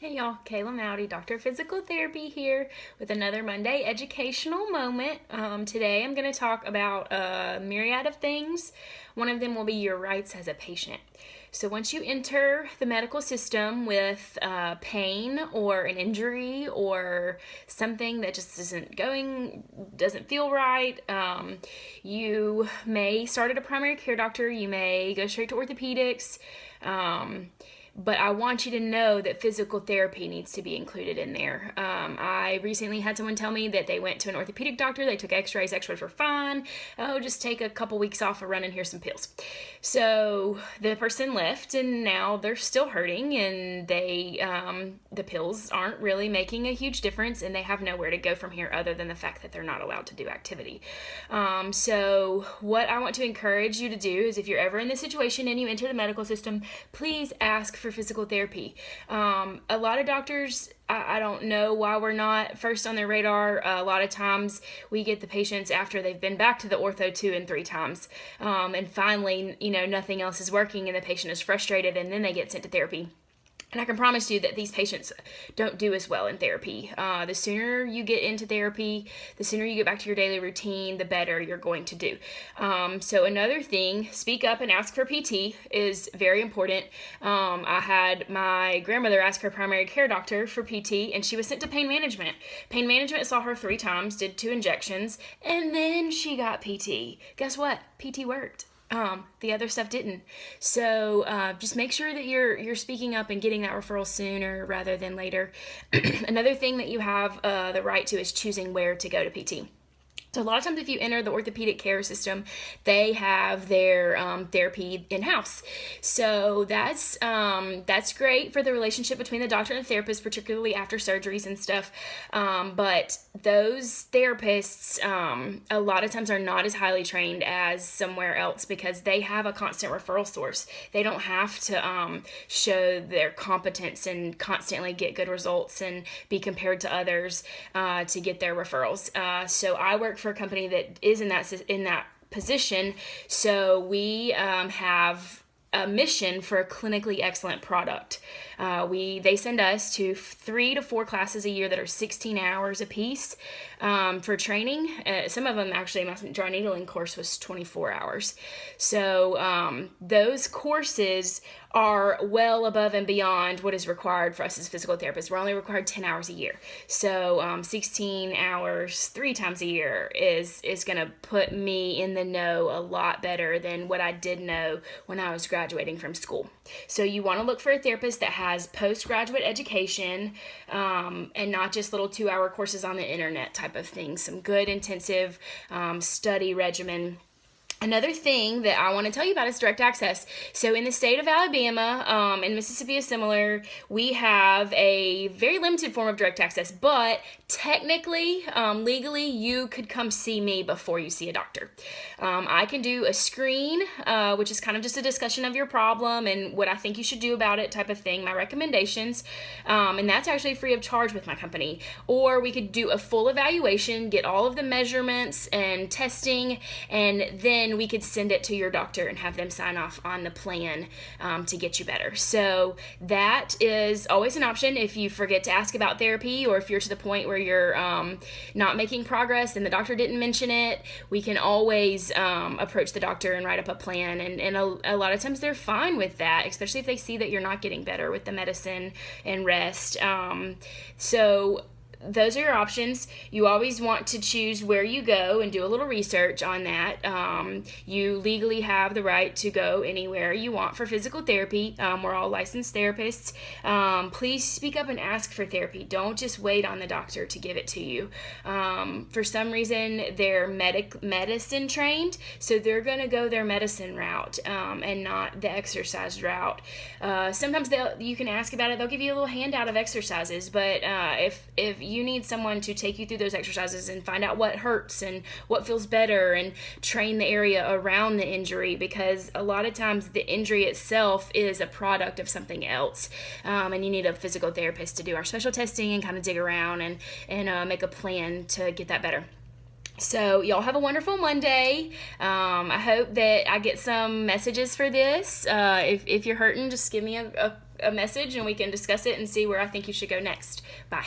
Hey y'all, Kayla Mowdy, Doctor of Physical Therapy here with another Monday educational moment. Today I'm going to talk about a myriad of things. One of them will be your rights as a patient. So once you enter the medical system with pain or an injury or something that just doesn't feel right, you may start at a primary care doctor, you may go straight to orthopedics, but I want you to know that physical therapy needs to be included in there. I recently had someone tell me that they went to an orthopedic doctor, they took x-rays were fine. Oh, just take a couple weeks off of running, here's some pills. So the person left and now they're still hurting, and the pills aren't really making a huge difference, and they have nowhere to go from here other than the fact that they're not allowed to do activity. So what I want to encourage you to do is, if you're ever in this situation and you enter the medical system, please ask for physical therapy. A lot of doctors, I don't know why we're not first on their radar. A lot of times we get the patients after they've been back to the ortho 2 and 3 times. And finally, nothing else is working and the patient is frustrated, and then they get sent to therapy. And I can promise you that these patients don't do as well in therapy. The sooner you get into therapy, the sooner you get back to your daily routine, the better you're going to do. So another thing, speak up and ask for PT is very important. I had my grandmother ask her primary care doctor for PT, and she was sent to pain management. Pain management saw her 3 times, did 2 injections, and then she got PT. Guess what? PT worked. The other stuff didn't. So just make sure that you're speaking up and getting that referral sooner rather than later. Another thing that you have the right to is choosing where to go to PT. So a lot of times if you enter the orthopedic care system, they have their therapy in-house. So that's great for the relationship between the doctor and the therapist, particularly after surgeries and stuff. But those therapists a lot of times are not as highly trained as somewhere else because they have a constant referral source. They don't have to show their competence and constantly get good results and be compared to others to get their referrals. So I work for a company that is in that position, so we have a mission for a clinically excellent product. They send us to 3 to 4 classes a year that are 16 hours a piece for training. Some of them actually, my dry needling course was 24 hours. So those courses are well above and beyond what is required for us as physical therapists. We're only required 10 hours a year. So 16 hours 3 times a year is going to put me in the know a lot better than what I did know when I was graduating from school. So you want to look for a therapist that has postgraduate education and not just little 2-hour courses on the internet type of thing. Some good intensive study regimen. Another thing that I want to tell you about is direct access. So in the state of Alabama, and Mississippi is similar, we have a very limited form of direct access, but technically, legally, you could come see me before you see a doctor. I can do a screen, which is kind of just a discussion of your problem and what I think you should do about it type of thing, my recommendations, and that's actually free of charge with my company. Or we could do a full evaluation, get all of the measurements and testing, and then we could send it to your doctor and have them sign off on the plan to get you better. So that is always an option if you forget to ask about therapy, or if you're to the point where you're not making progress and the doctor didn't mention it. We can always approach the doctor and write up a plan, and a lot of times they're fine with that, especially if they see that you're not getting better with the medicine and rest. So those are your options. You always want to choose where you go and do a little research on that. You legally have the right to go anywhere you want for physical therapy. We're all licensed therapists. Please speak up and ask for therapy. Don't just wait on the doctor to give it to you. For some reason, they're medicine trained, so they're going to go their medicine route and not the exercise route. Sometimes you can ask about it. They'll give you a little handout of exercises, but if you need someone to take you through those exercises and find out what hurts and what feels better and train the area around the injury, because a lot of times the injury itself is a product of something else, and you need a physical therapist to do our special testing and kind of dig around and make a plan to get that better. So y'all have a wonderful Monday. I hope that I get some messages for this. If you're hurting, just give me a a message and we can discuss it and see where I think you should go next. Bye.